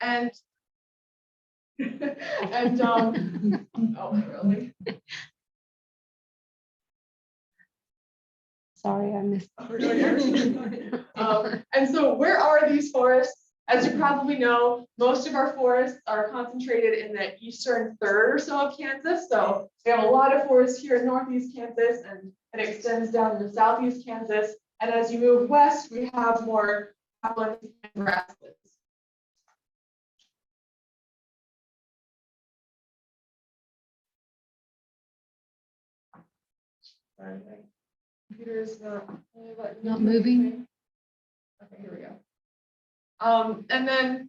And and oh, really? Sorry, I missed. And so where are these forests? As you probably know, most of our forests are concentrated in the eastern third or so of Kansas. So we have a lot of forests here in northeast Kansas, and it extends down into southeast Kansas. And as you move west, we have more uplands and grasslands. Sorry, my computer is not moving. Okay, here we go. And then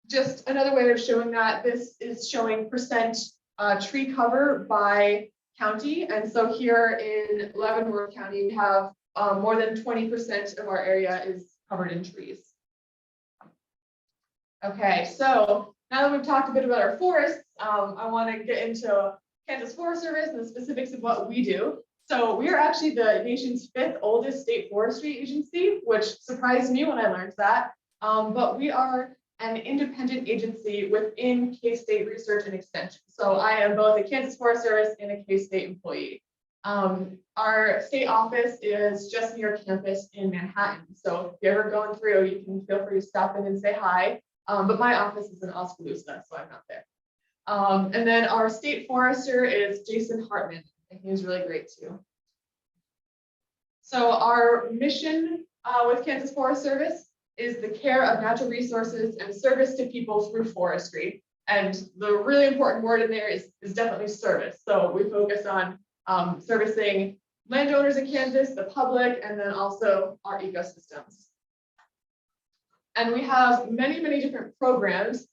just another way of showing that, this is showing percent tree cover by county. And so here in Leavenworth County, we have more than 20% of our area is covered in trees. Okay, so now that we've talked a bit about our forests, I want to get into Kansas Forest Service and the specifics of what we do. So we are actually the nation's 5th oldest state forestry agency, which surprised me when I learned that. But we are an independent agency within K-State Research and Extension. So I am both a Kansas Forest Service and a K-State employee. Our state office is just near campus in Manhattan. So if you're ever going through, you can feel free to stop in and say hi. But my office is in Oskaloosa, so I'm not there. And then our state forester is Jason Hartman, and he was really great too. So our mission with Kansas Forest Service is the care of natural resources and service to people through forestry. And the really important word in there is definitely service. So we focus on servicing landowners in Kansas, the public, and then also our ecosystems. And we have many, many different programs.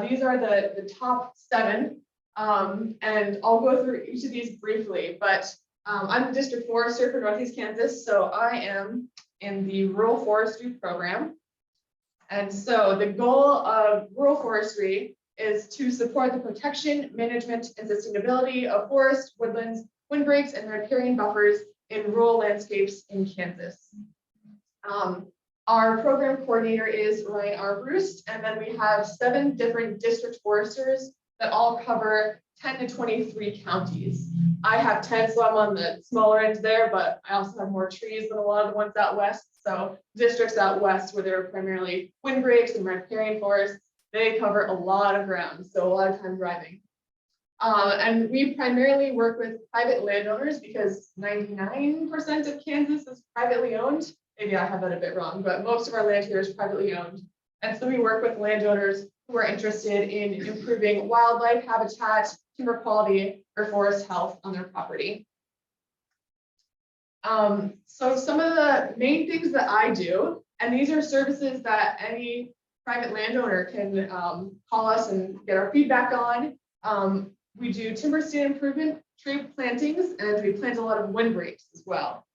These are the top 7. And I'll go through each of these briefly, but I'm the district forester for Northeast Kansas. So I am in the rural forestry program. And so the goal of rural forestry is to support the protection, management, and sustainability of forests, woodlands, windbreaks, and riparian buffers in rural landscapes in Kansas. Our program coordinator is Ryan Arbrust, and then we have 7 different district foresters that all cover 10 to 23 counties. I have 10, so I'm on the smaller end there, but I also have more trees than a lot of the ones out west. So districts out west, where there are primarily windbreaks and riparian forests, they cover a lot of ground, so a lot of time driving. And we primarily work with private landowners because 99% of Kansas is privately owned. Maybe I have that a bit wrong, but most of our land here is privately owned. And so we work with landowners who are interested in improving wildlife habitat, timber quality, or forest health on their property. So some of the main things that I do, and these are services that any private landowner can call us and get our feedback on. We do timber stand improvement, tree plantings, and we plant a lot of windbreaks as well.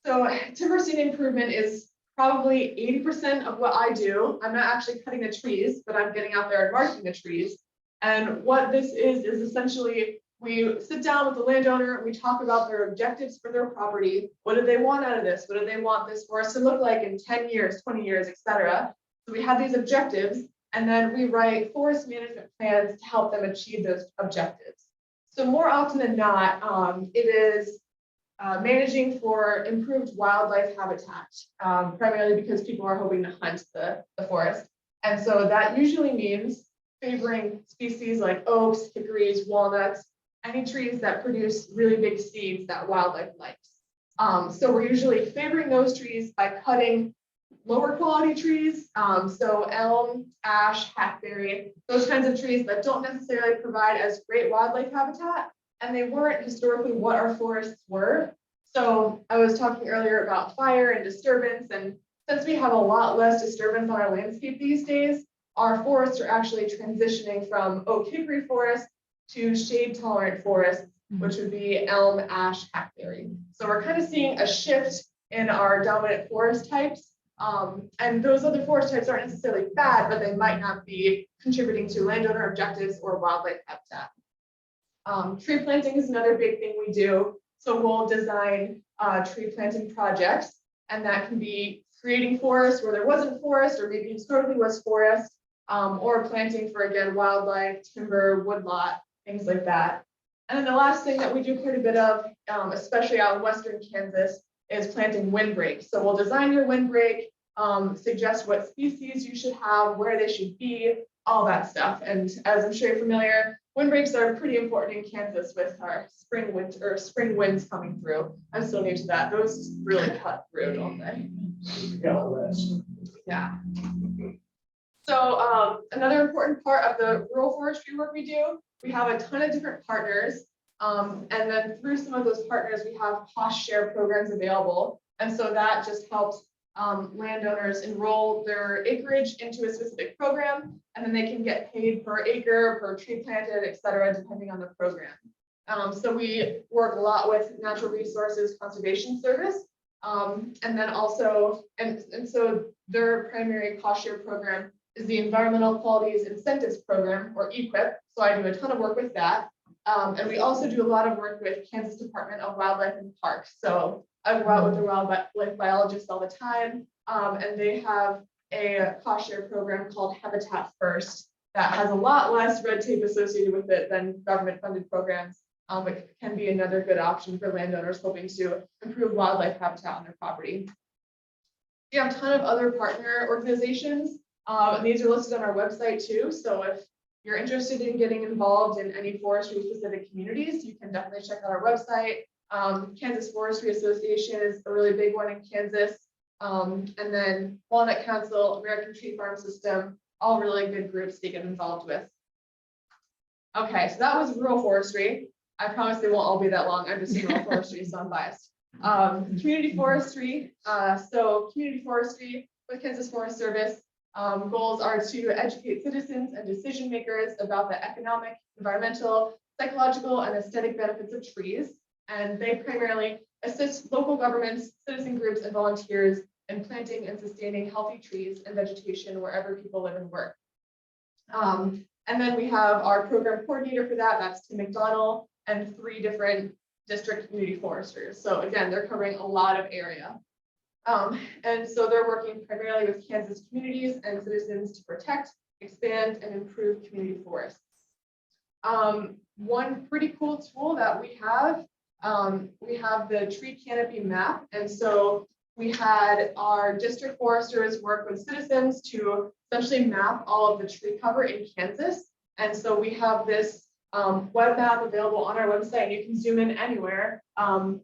So timber stand improvement is probably 80% of what I do. I'm not actually cutting the trees, but I'm getting out there and marking the trees. And what this is essentially we sit down with the landowner, we talk about their objectives for their property. What do they want out of this? What do they want this forest to look like in 10 years, 20 years, et cetera? So we have these objectives, and then we write forest management plans to help them achieve those objectives. So more often than not, it is managing for improved wildlife habitat, primarily because people are hoping to hunt the forest. And so that usually means favoring species like oaks, hickories, walnuts, any trees that produce really big seeds that wildlife likes. So we're usually favoring those trees by cutting lower quality trees, so elm, ash, hackberry, those kinds of trees that don't necessarily provide as great wildlife habitat, and they weren't historically what our forests were. So I was talking earlier about fire and disturbance, and since we have a lot less disturbance on our landscape these days, our forests are actually transitioning from oak hickory forest to shade tolerant forests, which would be elm, ash, hackberry. So we're kind of seeing a shift in our dominant forest types. And those other forest types aren't necessarily bad, but they might not be contributing to landowner objectives or wildlife habitat. Tree planting is another big thing we do. So we'll design tree planting projects, and that can be creating forest where there wasn't forest or maybe historically was forest. or planting for, again, wildlife, timber, woodlot, things like that. And then the last thing that we do quite a bit of, especially out in Western Kansas, is planting windbreaks. So we'll design your windbreak, suggest what species you should have, where they should be, all that stuff. And as I'm sure you're familiar, windbreaks are pretty important in Kansas with our spring winds coming through. I'm still new to that. Those really cut through, don't they? Yeah. So another important part of the rural forestry work we do, we have a ton of different partners. And then through some of those partners, we have cost share programs available. And so that just helps landowners enroll their acreage into a specific program, and then they can get paid per acre, per tree planted, et cetera, depending on the program. So we work a lot with Natural Resources Conservation Service. And then also, and so their primary cost share program is the Environmental Qualities Incentives Program, or EQIP. So I do a ton of work with that. And we also do a lot of work with Kansas Department of Wildlife and Parks. So I go out with the wildlife biologists all the time, and they have a cost share program called Habitat First that has a lot less red tape associated with it than government funded programs. It can be another good option for landowners hoping to improve wildlife habitat on their property. We have a ton of other partner organizations, and these are listed on our website too. So if you're interested in getting involved in any forestry specific communities, you can definitely check out our website. Kansas Forestry Association is a really big one in Kansas. And then Walnut Council, American Tree Farm System, all really good groups to get involved with. Okay, so that was rural forestry. I promise they won't all be that long. I'm just in rural forestry, so I'm biased. Community forestry. So community forestry with Kansas Forest Service. Goals are to educate citizens and decision makers about the economic, environmental, psychological, and aesthetic benefits of trees. And they primarily assist local governments, citizen groups, and volunteers in planting and sustaining healthy trees and vegetation wherever people live and work. And then we have our program coordinator for that, that's Tim McDonald, and 3 different district community foresters. So again, they're covering a lot of area. And so they're working primarily with Kansas communities and citizens to protect, expand, and improve community forests. One pretty cool tool that we have the tree canopy map. And so we had our district foresters work with citizens to essentially map all of the tree cover in Kansas. And so we have this web map available on our website. You can zoom in anywhere.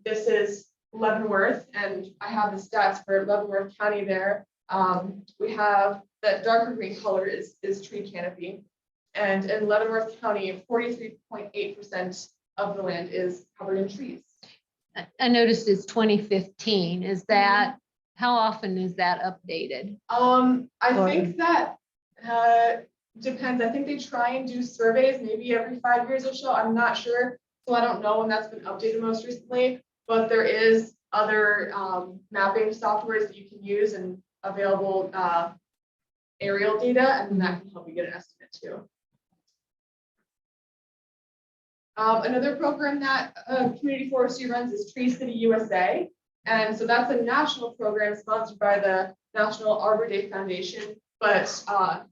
This is Leavenworth, and I have the stats for Leavenworth County there. We have the darker green color is tree canopy. And in Leavenworth County, 43.8% of the land is covered in trees. I noticed it's 2015. Is that, how often is that updated? I think that depends. I think they try and do surveys maybe every 5 years or so. I'm not sure. So I don't know when that's been updated most recently, but there is other mapping softwares that you can use and available aerial data, and that can help you get an estimate too. Another program that Community Forestry runs is Tree City USA. And so that's a national program sponsored by the National Arbor Day Foundation. But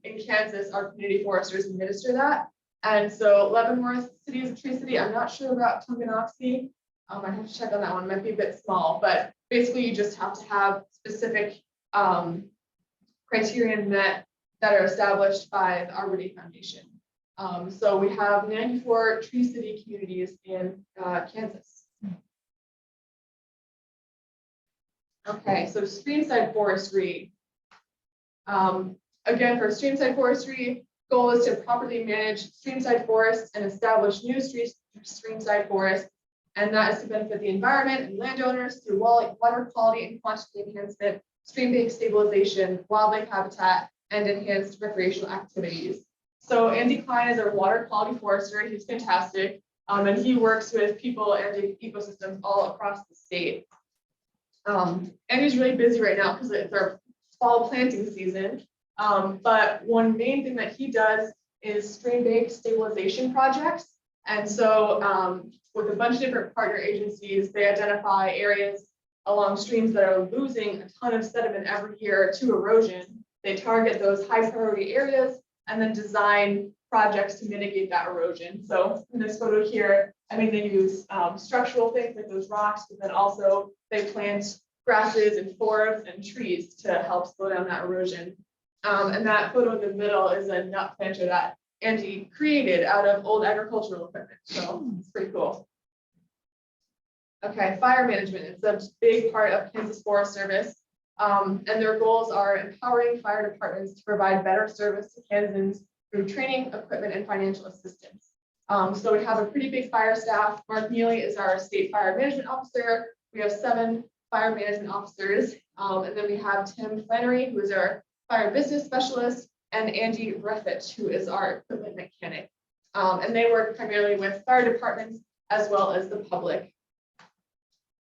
in Kansas, our community foresters administer that. And so Leavenworth City is a tree city. I'm not sure about Tonganoxie. I have to check on that one. It might be a bit small, but basically you just have to have specific criteria met that are established by the Arbor Day Foundation. So we have 94 tree city communities in Kansas. Okay, so streamside forestry. Again, for streamside forestry, goal is to properly manage streamside forests and establish new streamside forests. And that is to benefit the environment and landowners through water quality and quantity enhancement, stream bank stabilization, wildlife habitat, and enhanced recreational activities. So Andy Klein is our water quality forester. He's fantastic. And he works with people and ecosystems all across the state. And he's really busy right now because it's our fall planting season. But one main thing that he does is stream bank stabilization projects. And so with a bunch of different partner agencies, they identify areas along streams that are losing a ton of sediment every year to erosion. They target those high priority areas, and then design projects to mitigate that erosion. So in this photo here, I mean, they use structural things like those rocks, but then also they plant grasses and forbs and trees to help slow down that erosion. And that photo in the middle is a nut planter that Andy created out of old agricultural equipment. So it's pretty cool. Okay, fire management. It's a big part of Kansas Forest Service. And their goals are empowering fire departments to provide better service to Kansans through training, equipment, and financial assistance. So we have a pretty big fire staff. Mark Neely is our state fire management officer. We have 7 fire management officers. And then we have Tim Flannery, who is our fire business specialist, and Andy Reffett, who is our equipment mechanic. And they work primarily with fire departments as well as the public.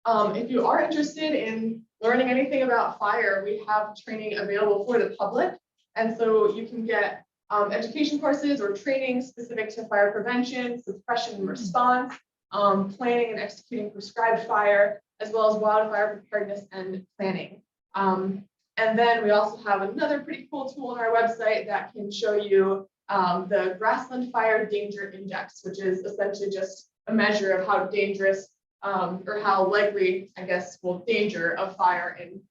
If you are interested in learning anything about fire, we have training available for the public. And so you can get education courses or training specific to fire prevention, suppression and response, planning and executing prescribed fire, as well as wildfire preparedness and planning. And then we also have another pretty cool tool on our website that can show you the Grassland Fire Danger Index, which is essentially just a measure of how dangerous or how likely, I guess, danger of fire in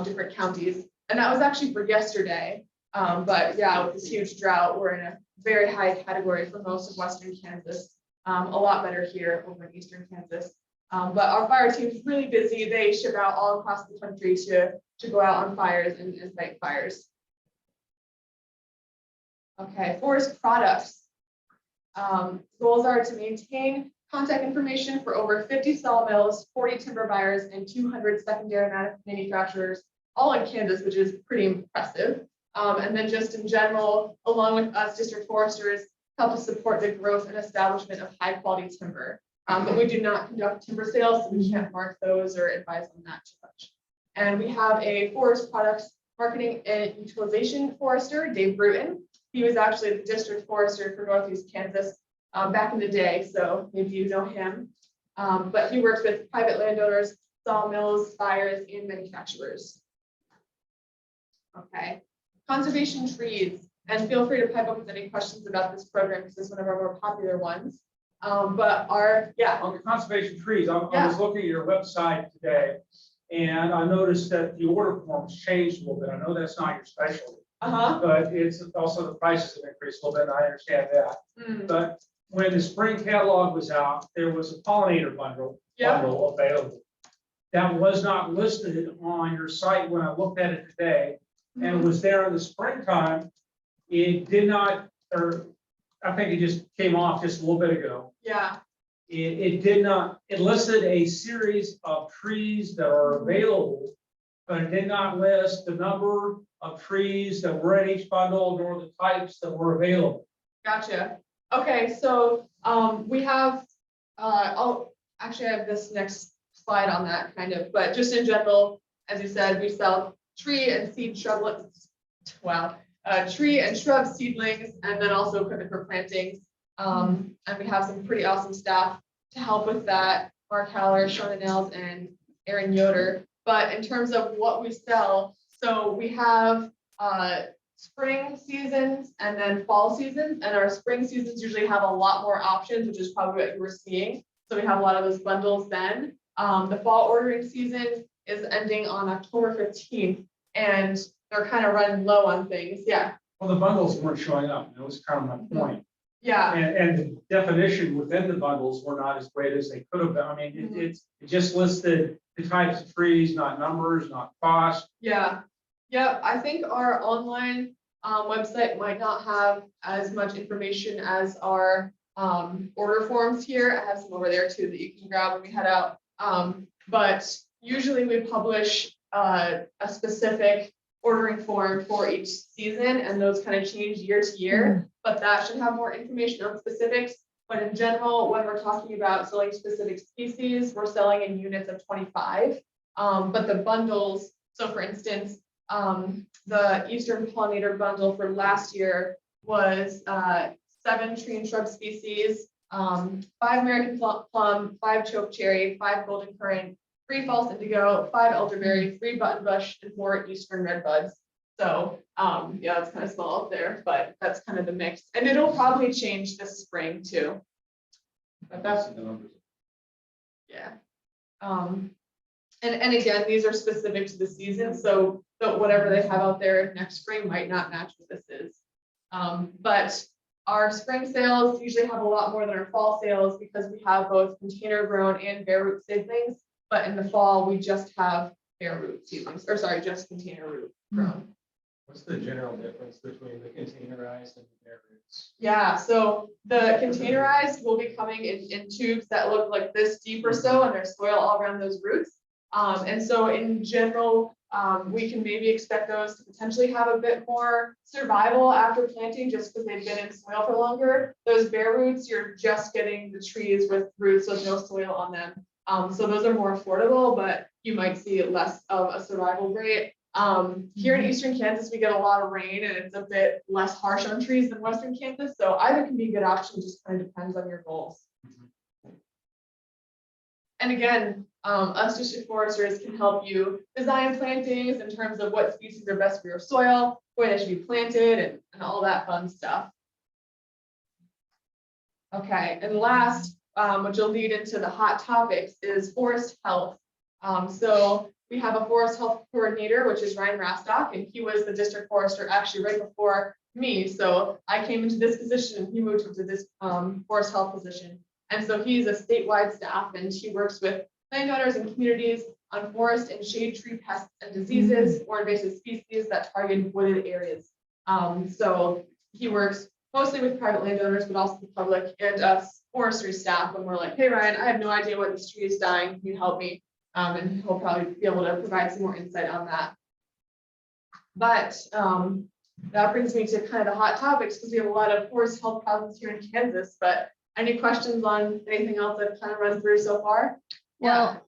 different counties. And that was actually for yesterday. But yeah, with this huge drought, we're in a very high category for most of Western Kansas, a lot better here over in Eastern Kansas. But our fire team is really busy. They ship out all across the country to go out on fires and fight fires. Okay, forest products. Goals are to maintain contact information for over 50 sawmills, 40 timber buyers, and 200 secondary manufacturers, all in Kansas, which is pretty impressive. And then just in general, along with us district foresters, help to support the growth and establishment of high quality timber. But we do not conduct timber sales, so we can't mark those or advise on that too much. And we have a forest products marketing and utilization forester, Dave Bruton. He was actually the district forester for Northeast Kansas back in the day, so maybe you know him. But he works with private landowners, sawmills, buyers, and manufacturers. Okay, conservation trees, and feel free to pipe up with any questions about this program because it's one of our more popular ones. But on the conservation trees, I was looking at your website today, and I noticed that the order forms changed a little bit. I know that's not your specialty, but it's also the prices have increased a little bit. And I understand that. But when the spring catalog was out, there was a pollinator bundle available. That was not listed on your site when I looked at it today, and it was there in the springtime. It did not, or I think it just came off just a little bit ago. Yeah. It did not, it listed a series of trees that are available, but it did not list the number of trees that were in each bundle nor the types that were available. Gotcha. Okay, so we have, I have this next slide on that kind of, but just in general, as you said, we sell tree and seed shrubs. Wow. Tree and shrub seedlings, and then also equipment for plantings. And we have some pretty awesome staff to help with that. Mark Haller, Shona Nels, and Aaron Yoder. But in terms of what we sell, so we have spring seasons and then fall seasons, and our spring seasons usually have a lot more options, which is probably what you were seeing. So we have a lot of those bundles then. The fall ordering season is ending on October 15th, and they're kind of running low on things. Yeah. Well, the bundles weren't showing up. That was kind of my point. Yeah. And the definition within the bundles were not as great as they could have been. I mean, it just listed the types of trees, not numbers, not cost. Yeah. Yeah. I think our online website might not have as much information as our order forms here. I have some over there too that you can grab when we head out. But usually we publish a specific ordering form for each season, and those kind of change year to year, but that should have more information on specifics. But in general, when we're talking about selling specific species, we're selling in units of 25. But the bundles, so for instance, the Eastern Pollinator bundle for last year was 7 tree and shrub species, 5 American plum, 5 chokecherry, 5 golden currant, 3 false indigo, 5 elderberry, 3 buttonbush, and 4 eastern redbuds. So, yeah, it's kind of small up there, but that's kind of the mix. And it'll probably change this spring too. But that's, yeah. And again, these are specific to the season, so whatever they have out there next spring might not match what this is. But our spring sales usually have a lot more than our fall sales because we have both container grown and bare root seedlings. But in the fall, we just have bare root seedlings, or sorry, just container root grown. What's the general difference between the containerized and the bare roots? Yeah, so the containerized will be coming in tubes that look like this deep or so, and there's soil all around those roots. And so in general, we can maybe expect those to potentially have a bit more survival after planting just because they've been in soil for longer. Those bare roots, you're just getting the trees with roots with no soil on them. So those are more affordable, but you might see less of a survival rate. Here in Eastern Kansas, we get a lot of rain and it's a bit less harsh on trees than Western Kansas. So either can be a good option, just kind of depends on your goals. And again, us district foresters can help you design plantings in terms of what species are best for your soil, where they should be planted, and all that fun stuff. Okay, and last, which will lead into the hot topics, is forest health. So we have a forest health coordinator, which is Ryan Rastock, and he was the district forester actually right before me. So I came into this position and he moved into this forest health position. And so he's a statewide staff and he works with landowners and communities on forest and shade tree pests and diseases or invasive species that target wooded areas. So he works mostly with private landowners, but also the public and us forestry staff when we're like, hey, Ryan, I have no idea what this tree is dying. Can you help me? And he'll probably be able to provide some more insight on that. But that brings me to kind of the hot topics because we have a lot of forest health problems here in Kansas. But any questions on anything else I've kind of run through so far? Well,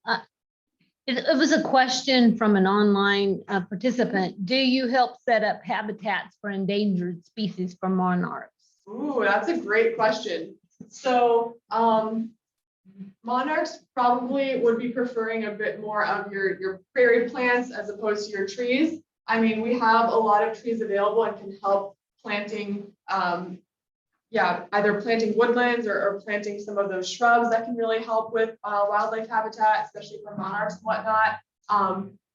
it was a question from an online participant. Do you help set up habitats for endangered species for monarchs? Ooh, that's a great question. So monarchs probably would be preferring a bit more of your prairie plants as opposed to your trees. I mean, we have a lot of trees available and can help planting, either planting woodlands or planting some of those shrubs that can really help with wildlife habitat, especially for monarchs and whatnot.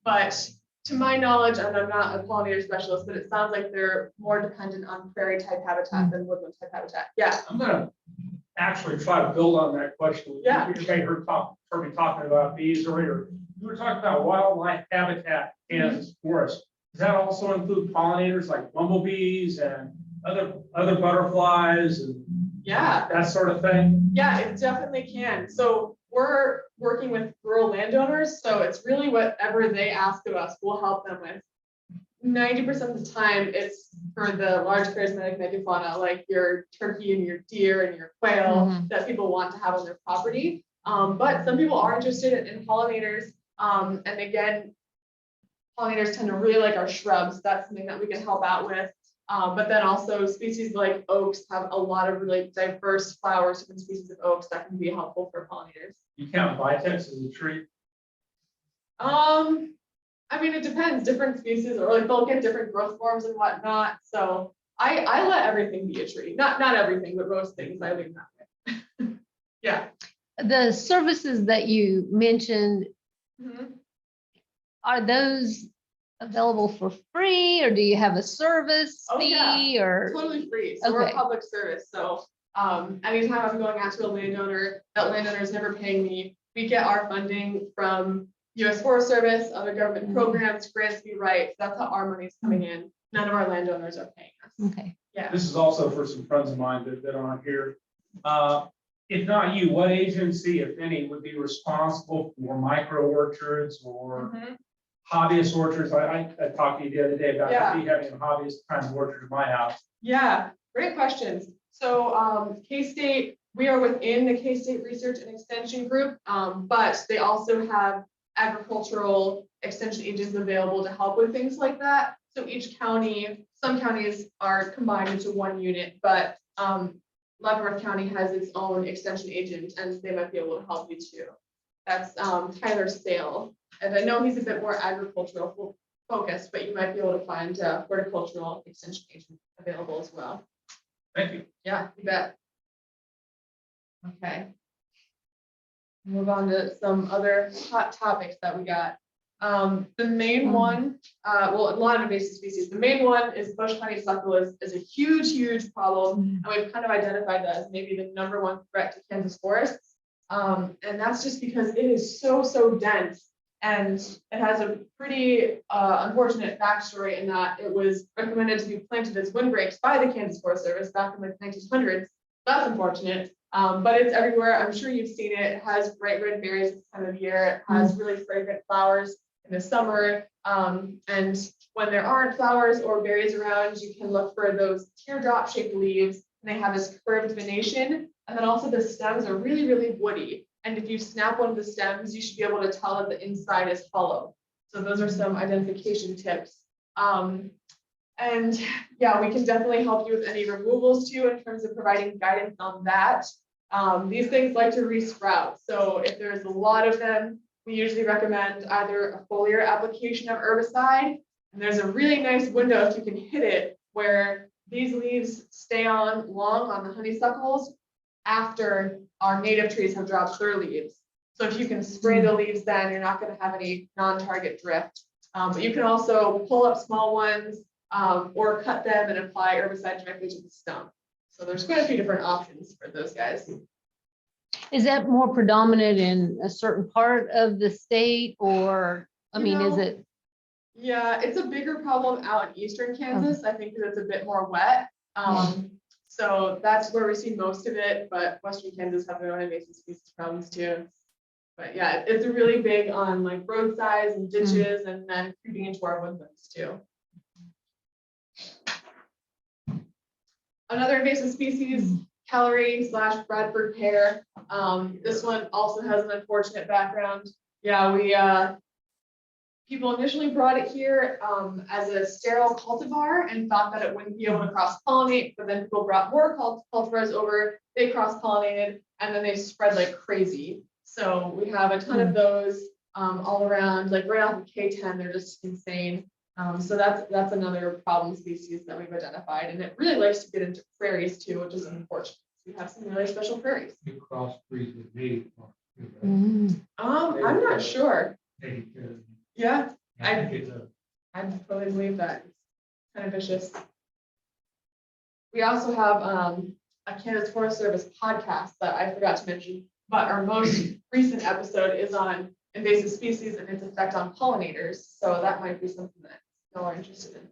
But to my knowledge, and I'm not a pollinator specialist, but it sounds like they're more dependent on prairie type habitat than woodland type habitat. Yeah. I'm gonna actually try to build on that question. Yeah. You may heard me talking about bees earlier. You were talking about wildlife habitat in forest. Does that also include pollinators like bumblebees and other butterflies and that sort of thing? Yeah, it definitely can. So we're working with rural landowners, so it's really whatever they ask of us, we'll help them with. 90% of the time, it's for the large charismatic megafauna, like your turkey and your deer and your quail that people want to have on their property. But some people are interested in pollinators. And again, pollinators tend to really like our shrubs. That's something that we can help out with. But then also species like oaks have a lot of really diverse flowers, different species of oaks that can be helpful for pollinators. You count vitex as a tree? I mean, it depends. Different species, or like they'll get different growth forms and whatnot. So I let everything be a tree. Not everything, but most things I leave that way. Yeah. The services that you mentioned, are those available for free, or do you have a service fee? Or totally free. So we're a public service. So anytime I'm going out to a landowner, that landowner is never paying me. We get our funding from U.S. Forest Service, other government programs, grants we write. That's how our money's coming in. None of our landowners are paying us. Okay. Yeah. This is also for some friends of mine that aren't here. If not you, what agency, if any, would be responsible for micro orchards or hobbyist orchards? I talked to you the other day about having a hobbyist kind of orchard in my house. Yeah, great questions. So K-State, we are within the K-State Research and Extension Group, but they also have agricultural extension agents available to help with things like that. So each county, some counties are combined into one unit, but Leavenworth County has its own extension agent and they might be able to help you too. That's Tyler Sale. And I know he's a bit more agricultural focused, but you might be able to find a horticultural extension agent available as well. Thank you. Yeah, you bet. Okay. Move on to some other hot topics that we got. The main one, well, a lot of invasive species. The main one is bush honeysuckle is a huge problem. And we've kind of identified that as maybe the #1 threat to Kansas forests. And that's just because it is so dense. And it has a pretty unfortunate backstory in that it was recommended to be planted as windbreaks by the Kansas Forest Service back in the 1900s. That's unfortunate, but it's everywhere. I'm sure you've seen it. It has bright red berries this time of year. It has really fragrant flowers in the summer. And when there aren't flowers or berries around, you can look for those teardrop shaped leaves, and they have this curved venation. And then also the stems are really woody. And if you snap one of the stems, you should be able to tell that the inside is hollow. So those are some identification tips. And yeah, we can definitely help you with any removals too, in terms of providing guidance on that. These things like to resprout. So if there's a lot of them, we usually recommend either a foliar application of herbicide. And there's a really nice window if you can hit it, where these leaves stay on long on the honeysuckles after our native trees have dropped their leaves. So if you can spray the leaves, then you're not going to have any non-target drift. But you can also pull up small ones or cut them and apply herbicide directly to the stump. So there's quite a few different options for those guys. Is that more predominant in a certain part of the state, or, I mean, is it? Yeah, it's a bigger problem out in eastern Kansas. I think because it's a bit more wet. So that's where we see most of it, but western Kansas have their own invasive species problems too. But yeah, it's really big on like roadsides and ditches, and then creeping into our woodlands too. Another invasive species, Callery/Bradford pear. This one also has an unfortunate background. Yeah, people initially brought it here as a sterile cultivar and thought that it wouldn't be able to cross-pollinate, but then people brought more cultivars over, they cross-pollinated, and then they spread like crazy. So we have a ton of those all around, like right off of K10, they're just insane. So that's another problem species that we've identified, and it really likes to get into prairies too, which is unfortunate. We have some really special prairies. You crossbreed with native farms, right? I'm not sure. Yeah, I think it's a I totally believe that. It's kind of vicious. We also have a Kansas Forest Service podcast that I forgot to mention, but our most recent episode is on invasive species and its effect on pollinators. So that might be something that y'all are interested in.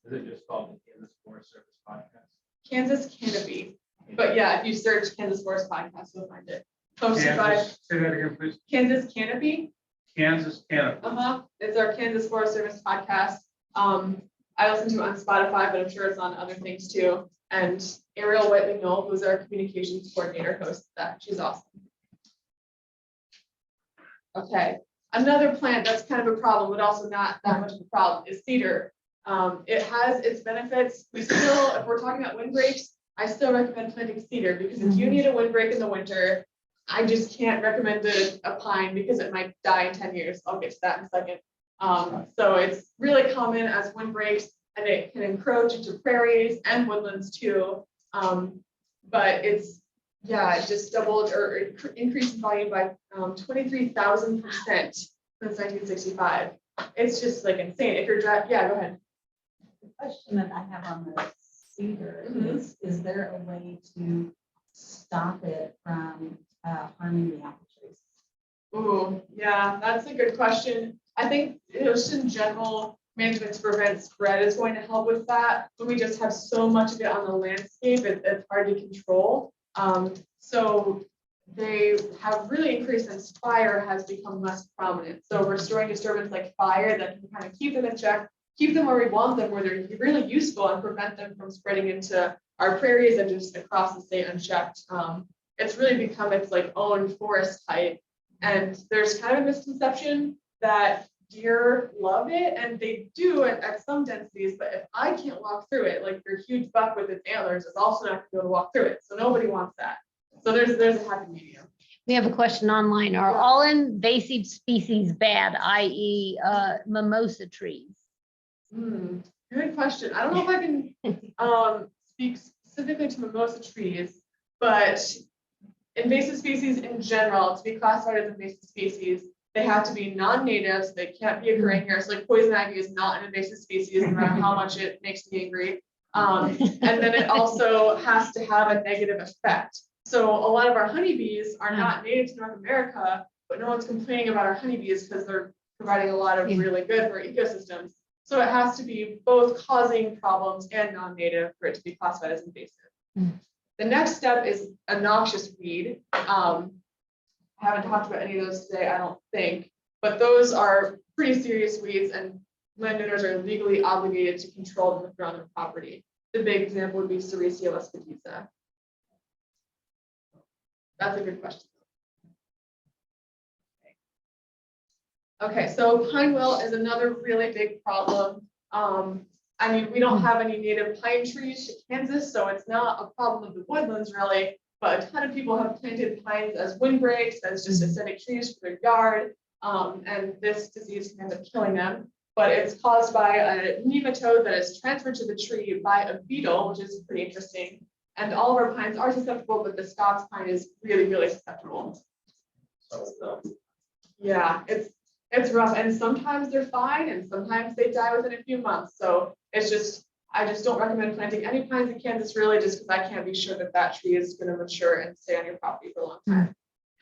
Is it just called the Kansas Forest Service podcast? Kansas Canopy. But yeah, if you search Kansas Forest Podcast, you'll find it. Hosted by Say that again, please. Kansas Canopy. Kansas Canopy. It's our Kansas Forest Service podcast. I listen to it on Spotify, but I'm sure it's on other things too. And Ariel Whitley-Knoll, who's our communications coordinator, hosts that. She's awesome. Okay, another plant that's kind of a problem, but also not that much of a problem, is cedar. It has its benefits. We still, if we're talking about windbreaks, I still recommend planting cedar, because if you need a windbreak in the winter, I just can't recommend a pine because it might die in 10 years. I'll get to that in a second. So it's really common as windbreaks, and it can encroach into prairies and woodlands too. But it's, yeah, it just doubled or increased in volume by 23,000% since 1965. It's just like insane. If you're driving, yeah, go ahead. The question that I have on the cedar is there a way to stop it from harming the apple trees? Ooh, yeah, that's a good question. I think just in general, management to prevent spread is going to help with that. When we just have so much of it on the landscape, it's hard to control. So they have really increased, and fire has become less prominent. So restoring disturbance like fire that can kind of keep them in check, keep them where we want them, where they're really useful, and prevent them from spreading into our prairies and just across the state unchecked. It's really become its like own forest type. And there's kind of a misconception that deer love it, and they do at some densities, but if I can't walk through it, like your huge buck with its antlers is also not going to be able to walk through it. So nobody wants that. So there's a happy medium. We have a question online. Are all invasive species bad, i.e. Mimosa trees? Good question. I don't know if I can speak specifically to mimosa trees, but invasive species in general, to be classified as invasive species, they have to be non-native, so they can't be occurring here. So like poison ivy is not an invasive species, no matter how much it makes me angry. And then it also has to have a negative effect. So a lot of our honeybees are not native to North America, but no one's complaining about our honeybees because they're providing a lot of really good for our ecosystems. So it has to be both causing problems and non-native for it to be classified as invasive. The next step is a noxious weed. I haven't talked about any of those today, I don't think, but those are pretty serious weeds and landowners are legally obligated to control them if they're on their property. The big example would be Sericea lespedeza. That's a good question. Okay, so pine wilt is another really big problem. I mean, we don't have any native pine trees to Kansas, so it's not a problem of the woodlands really, but a ton of people have planted pines as windbreaks, as just aesthetic trees for their yard. And this disease can end up killing them, but it's caused by a nematode that is transferred to the tree by a beetle, which is pretty interesting. And all of our pines are susceptible, but the Scots pine is really, really susceptible. So, yeah, it's rough, and sometimes they're fine, and sometimes they die within a few months. So it's just, I just don't recommend planting any pines in Kansas really, just because I can't be sure that that tree is going to mature and stay on your property for a long time.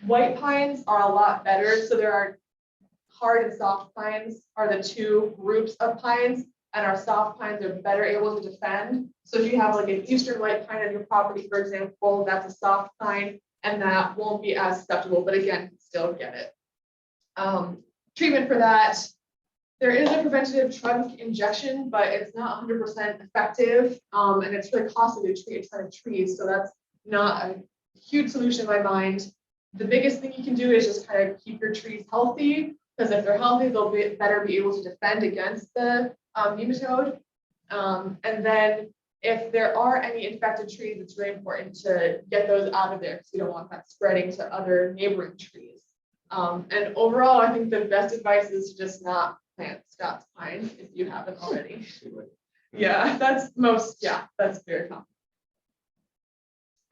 White pines are a lot better. So there are hard and soft pines are the two groups of pines, and our soft pines are better able to defend. So if you have like an eastern white pine on your property, for example, that's a soft pine, and that won't be as susceptible, but again, you can still get it. Treatment for that, there is a preventative trunk injection, but it's not 100% effective, and it's really costly to treat a ton of trees, so that's not a huge solution in my mind. The biggest thing you can do is just kind of keep your trees healthy, because if they're healthy, they'll better be able to defend against the nematode. And then if there are any infected trees, it's really important to get those out of there because you don't want that spreading to other neighboring trees. And overall, I think the best advice is to just not plant Scots pine if you haven't already. Yeah, that's very common.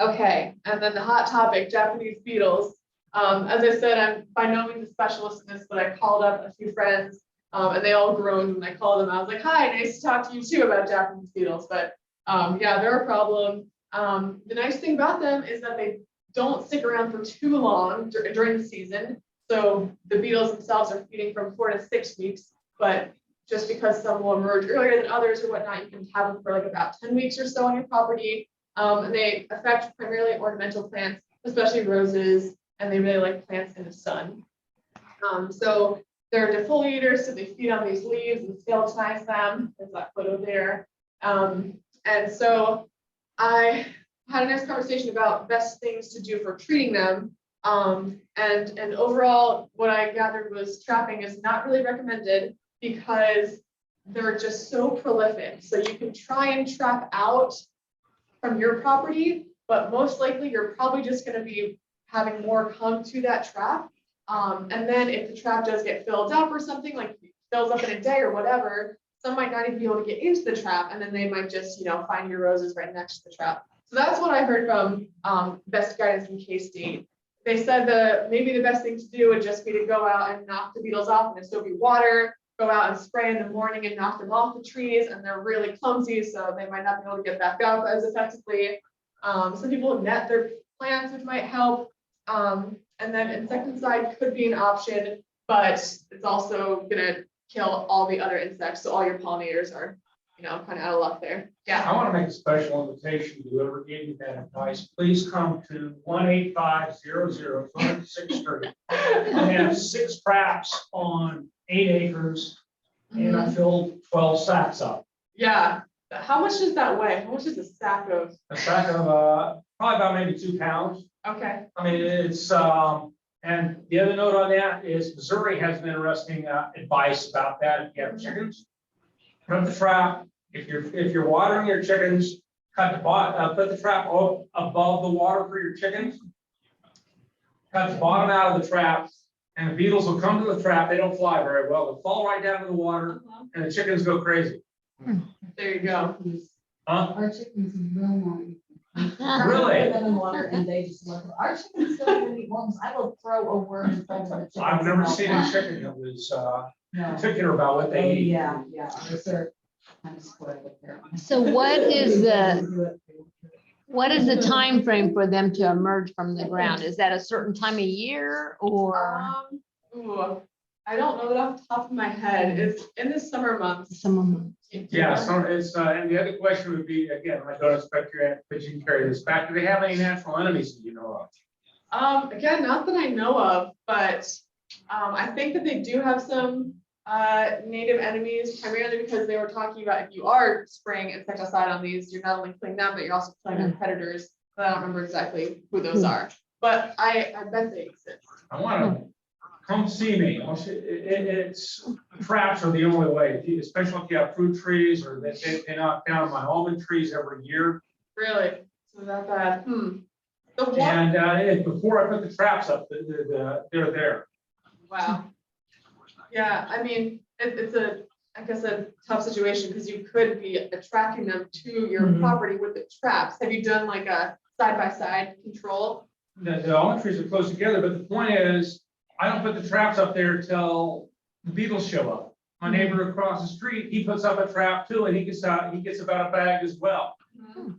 Okay, and then the hot topic, Japanese beetles. As I said, I'm by no means a specialist in this, but I called up a few friends and they all groaned when I called them. I was like, hi, nice to talk to you too about Japanese beetles, but yeah, they're a problem. The nice thing about them is that they don't stick around for too long during the season. So the beetles themselves are feeding from 4 to 6 weeks, but just because some will emerge earlier than others or whatnot, you can have them for like about 10 weeks or so on your property. And they affect primarily ornamental plants, especially roses, and they really like plants in the sun. So they're defoliators, so they feed on these leaves and skeletonize them. There's that photo there. And so I had a nice conversation about best things to do for treating them. And overall, what I gathered was trapping is not really recommended because they're just so prolific. So you can try and trap out from your property, but most likely you're probably just going to be having more come to that trap. And then if the trap does get filled up or something, like fills up in a day or whatever, some might not even be able to get into the trap, and then they might just, find your roses right next to the trap. So that's what I heard from Best Guidance in K-State. They said maybe the best thing to do would just be to go out and knock the beetles off in a soapy water, go out and spray in the morning and knock them off the trees, and they're really clumsy, so they might not be able to get back up as effectively. Some people net their plants, which might help. And then insecticide could be an option, but it's also gonna kill all the other insects, so all your pollinators are, kind of out of luck there. Yeah. I want to make a special invitation to whoever gave you that advice. Please come to 18500 6th Street. I have 6 traps on 8 acres, and I filled 12 sacks up. Yeah. How much does that weigh? How much is a sack of? A sack of probably about maybe 2 pounds. Okay. I mean, it's and the other note on that is Missouri has an interesting advice about that. If you have chickens, put the trap. If you're watering your chickens, put the trap above the water for your chickens. cut the bottom out of the trap, and the beetles will come to the trap. They don't fly very well. They'll fall right down to the water, and the chickens go crazy. There you go. Huh? Our chickens will not eat. Really? Put them in water and they just love it. Our chickens don't even eat worms. I will throw a worm in front of the chicken. I've never seen a chicken that was particular about what they eat. Yeah, ours are kind of spoiled apparently. So what is the time frame for them to emerge from the ground? Is that a certain time of year or Ooh, I don't know that off the top of my head. It's in the summer months. some of them? Yeah, so it's, and the other question would be, again, I don't expect you to carry this back. Do they have any natural enemies that you know of? Again, not that I know of, but I think that they do have some native enemies, primarily because they were talking about if you are spraying insecticide on these, you're not only killing them, but you're also killing their predators. But I don't remember exactly who those are. But I bet they exist. I want to come see me. It's traps are the only way, especially if you have fruit trees or they knock down my almond trees every year. Really? So that bad. The one. And before I put the traps up, they're there. Wow. Yeah, I mean, it's I guess a tough situation because you could be attracting them to your property with the traps. Have you done like a side-by-side control? The almond trees are close together, but the point is, I don't put the traps up there till the beetles show up. My neighbor across the street, he puts up a trap too, and he gets about a bag as well.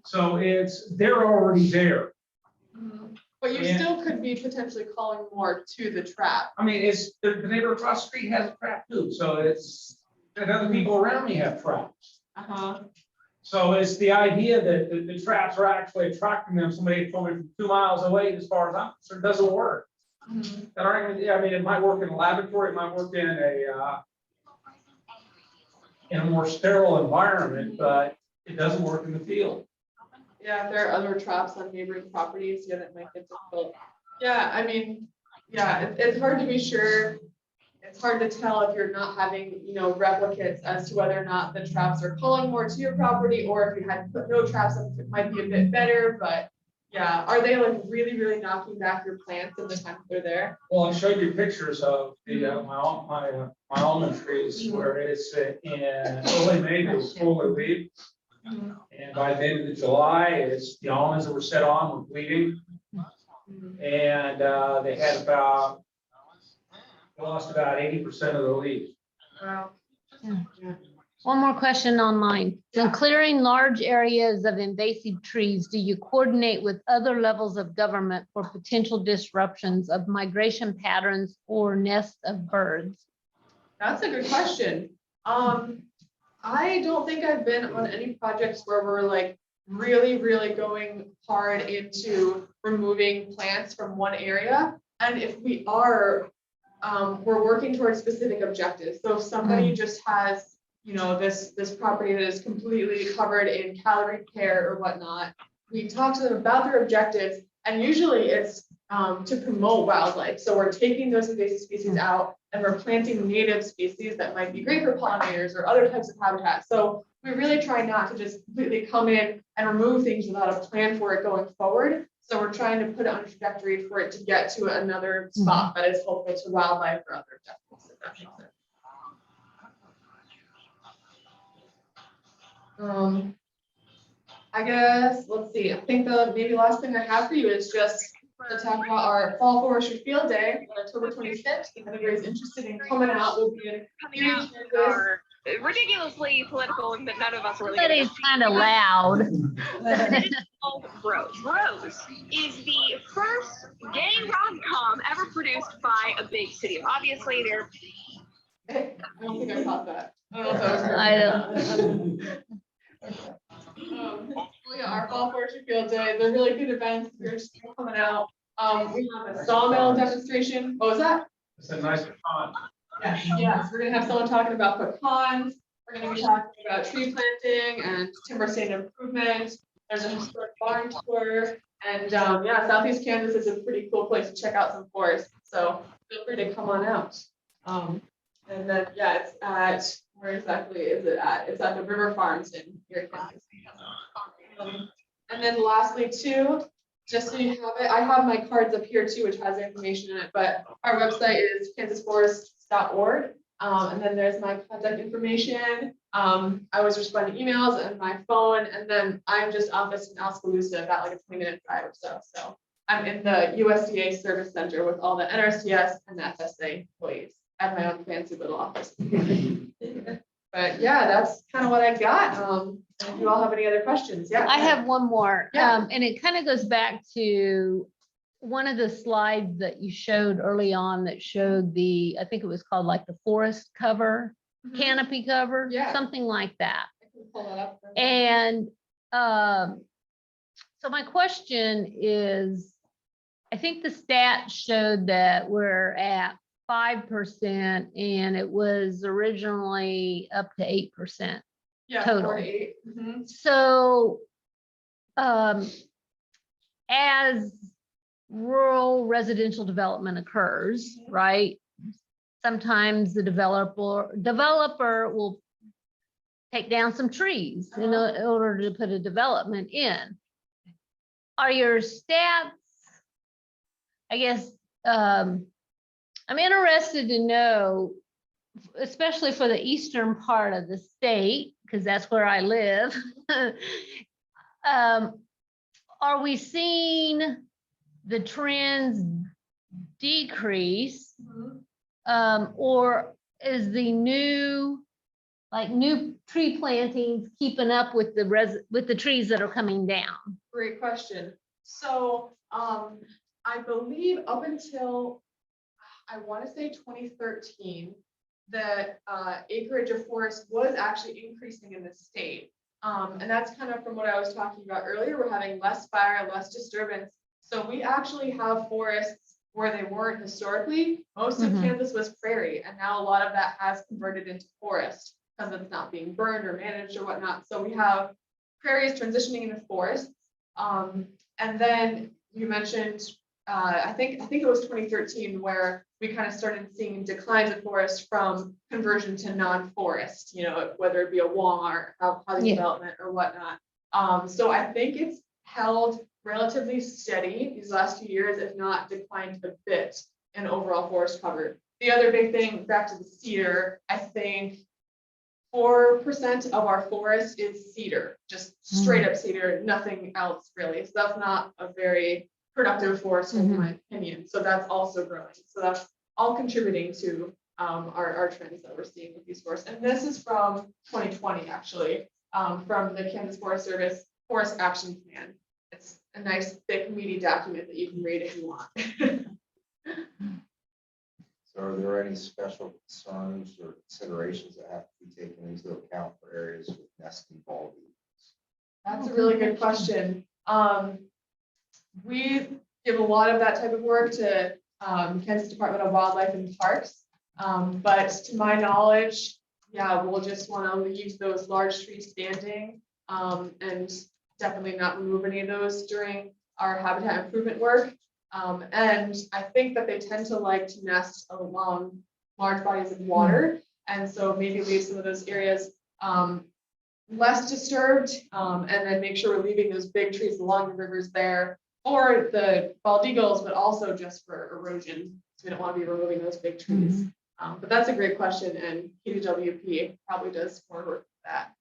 So they're already there. But you still could be potentially calling more to the trap. I mean, the neighbor across the street has a trap too, so and other people around me have traps. So it's the idea that the traps are actually attracting them. Somebody told me from 2 miles away, as far as I'm concerned, it doesn't work. That argument, I mean, it might work in a laboratory, it might work in a more sterile environment, but it doesn't work in the field. Yeah, if there are other traps on neighboring properties, yeah, that might get difficult. Yeah, I mean, yeah, it's hard to be sure. It's hard to tell if you're not having, replicates as to whether or not the traps are calling more to your property, or if you had put no traps up, it might be a bit better, but yeah, are they like really, really knocking back your plants in the time that they're there? Well, I showed you pictures of my almond trees where it's in early May, they were fully leaf. And by the end of July, the almonds that were set on were bleeding. And they lost about 80% of the leaves. Wow. One more question online. In clearing large areas of invasive trees, do you coordinate with other levels of government for potential disruptions of migration patterns or nests of birds? That's a good question. I don't think I've been on any projects where we're like really, really going hard into removing plants from one area. And if we are, we're working towards specific objectives. So if somebody just has, this property that is completely covered in calorie care or whatnot, we talk to them about their objectives, and usually it's to promote wildlife. So we're taking those invasive species out and we're planting native species that might be great for pollinators or other types of habitat. So we really try not to just completely come in and remove things without a plan for it going forward. So we're trying to put it on a trajectory for it to get to another spot that is helpful to wildlife or other objectives, if that makes sense. I guess, let's see, I think the maybe last thing I have for you is just to talk about our Fall Forestry Field Day on October 26th. If anybody's interested in coming out, we'll be in huge are ridiculously political and that none of us are really. That is kind of loud. It's called Rose. Rose is the first gay rom-com ever produced by a big studio. Obviously, they're. I don't think I caught that. I don't know if that was correct. Yeah, our Fall Forestry Field Day, they're really good events. If you're interested in coming out. We have a sawmill demonstration. What was that? It's a nice pond. Yes, we're gonna have someone talking about pecans. We're gonna be talking about tree planting and timber stand improvement. There's a historic barn tour, and Southeast Kansas is a pretty cool place to check out some forests. So feel free to come on out. And then it's at, where exactly is it at? It's at the River Farms in here, Kansas. And then lastly too, just so you have it, I have my cards up here too, which has information in it, but our website is kansasforest.org. And then there's my contact information. I always respond to emails and my phone, and then I'm just office in Oskaloosa, about like a 20-minute drive or so. So I'm in the USDA Service Center with all the NRCS and FSA employees. I have my own fancy little office. But yeah, that's kind of what I got. And if you all have any other questions, yeah. I have one more, Yeah. and it kind of goes back to one of the slides that you showed early on that showed I think it was called like the forest cover, canopy cover, Yeah. something like that. I can pull it up. And so my question is, I think the stats showed that we're at 5% and it was originally up to 8%. Yeah, total. 4 to 8. Mhm. So as rural residential development occurs, right? Sometimes the developer will take down some trees in order to put a development in. Are your stats, I guess, I'm interested to know, especially for the eastern part of the state, because that's where I live. Are we seeing the trends decrease, or is the new tree plantings keeping up with the trees that are coming down? Great question. So I believe up until I want to say 2013, that acreage of forest was actually increasing in the state. And that's kind of from what I was talking about earlier. We're having less fire, less disturbance. So we actually have forests where they weren't historically. Most of Kansas was prairie, and now a lot of that has converted into forest because it's not being burned or managed or whatnot. So we have prairies transitioning into forests. And then you mentioned, I think it was 2013 where we kind of started seeing declines of forest from conversion to non-forest, whether it be a Walmart, housing development or whatnot. So I think it's held relatively steady these last few years, if not declined a bit in overall forest cover. The other big thing, back to the cedar, I think 4% of our forest is cedar, just straight up cedar, nothing else really. So that's not a very productive forest in my opinion. So that's also growing. So that's all contributing to our trends that we're seeing with these forests. And this is from 2020, actually, from the Kansas Forest Service Forest Action Plan. It's a nice, thick, meaty document that you can read if you want. So are there any special concerns or considerations that have to be taken into account for areas with nesting bald eagles? That's a really good question. We give a lot of that type of work to Kansas Department of Wildlife and Parks. But to my knowledge, yeah, we'll just want to leave those large trees standing and definitely not remove any of those during our habitat improvement work. And I think that they tend to like to nest along large bodies of water. And so maybe leave some of those areas less disturbed, and then make sure we're leaving those big trees along the rivers there for the bald eagles, but also just for erosion. So we don't want to be removing those big trees. But that's a great question, and KDWP probably does more work with that.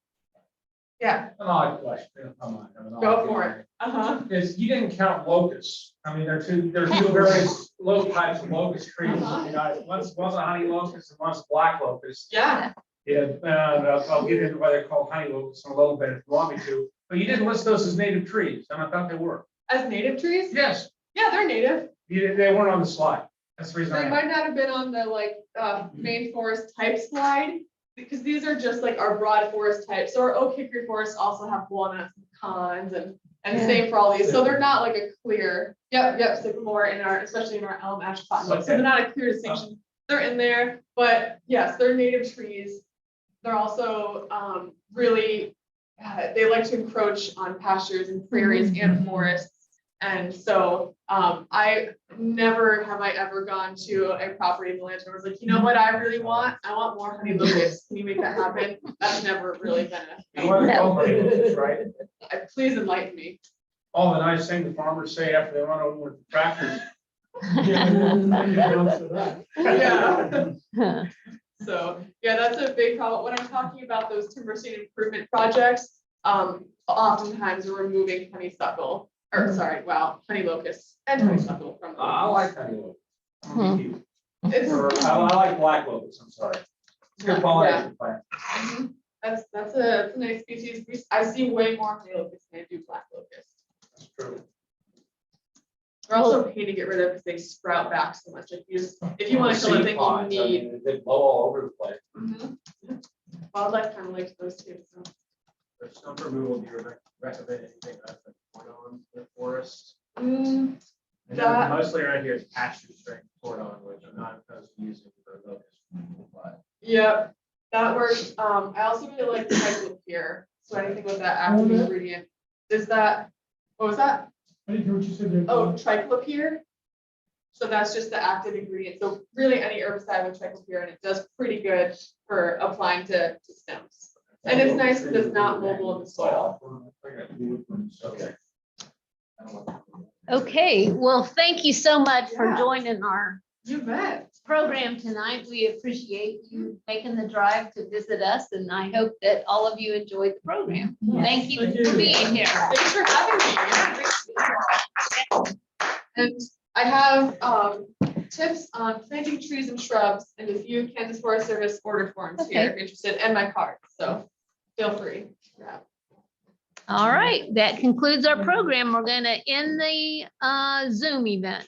Yeah. An odd question. Come on. Go for it. Is you didn't count locusts. I mean, there are two various types of locust trees. One's a honey locust and one's black locust. Yeah. Yeah, I'll get into why they're called honey locusts in a little bit if you want me to. But you didn't list those as native trees, and I thought they were. As native trees? Yes. Yeah, they're native. They weren't on the slide. That's the reason They might not have been on the main forest type slide, because these are just like our broad forest types. So our oak hickory forests also have walnuts and pecans and same for all these. So they're not like a clear, sycamore especially in our elm, ash, cottonwood. So they're not a clear distinction. They're in there, but yes, they're native trees. They're also really, they like to encroach on pastures and prairies and forests. And so I never ever gone to a property in the land and was like, you know what I really want? I want more honey locusts. Can you make that happen? That's never really been a thing. Right? Please enlighten me. all the nice things the farmers say after they run over with the tractors. Yeah. So, yeah, that's a big problem. When I'm talking about those timber scene improvement projects, oftentimes we're removing honeysuckle, or sorry, honey locust and honeysuckle from. I like honey locust. It's, I like black locust, I'm sorry. It's a good pollination plant. that's a nice species. I see way more honey locust than I do black locust. That's true. They're also a pain to get rid of because they sprout back so much. If you want to kill a thing, you need. They blow all over the place. Wildlife kind of likes those too, so. For stump removal, do you recommend anything other than cordon in the forest? Mm, I know mostly around here is pasture strength cordon, which I'm not opposed to using for locust removal, but yeah, that works. I also really like triclopyr. So anything with that active ingredient. What was that? I didn't hear what you said there. Oh, triclopyr. So that's just the active ingredient. So really any herbicide with triclopyr, and it does pretty good for applying to stems. And it's nice because it's not mobile in the soil. Okay. Okay, well, thank you so much for joining our You bet. program tonight. We appreciate you making the drive to visit us, and I hope that all of you enjoyed the program. Thank you for being here. Thanks for having me. Yeah, great to meet you all. And I have tips on planting trees and shrubs and a few Kansas Forest Service order forms here if you're interested, and my card. So feel free. Yeah. All right, that concludes our program. We're going to end the Zoom event.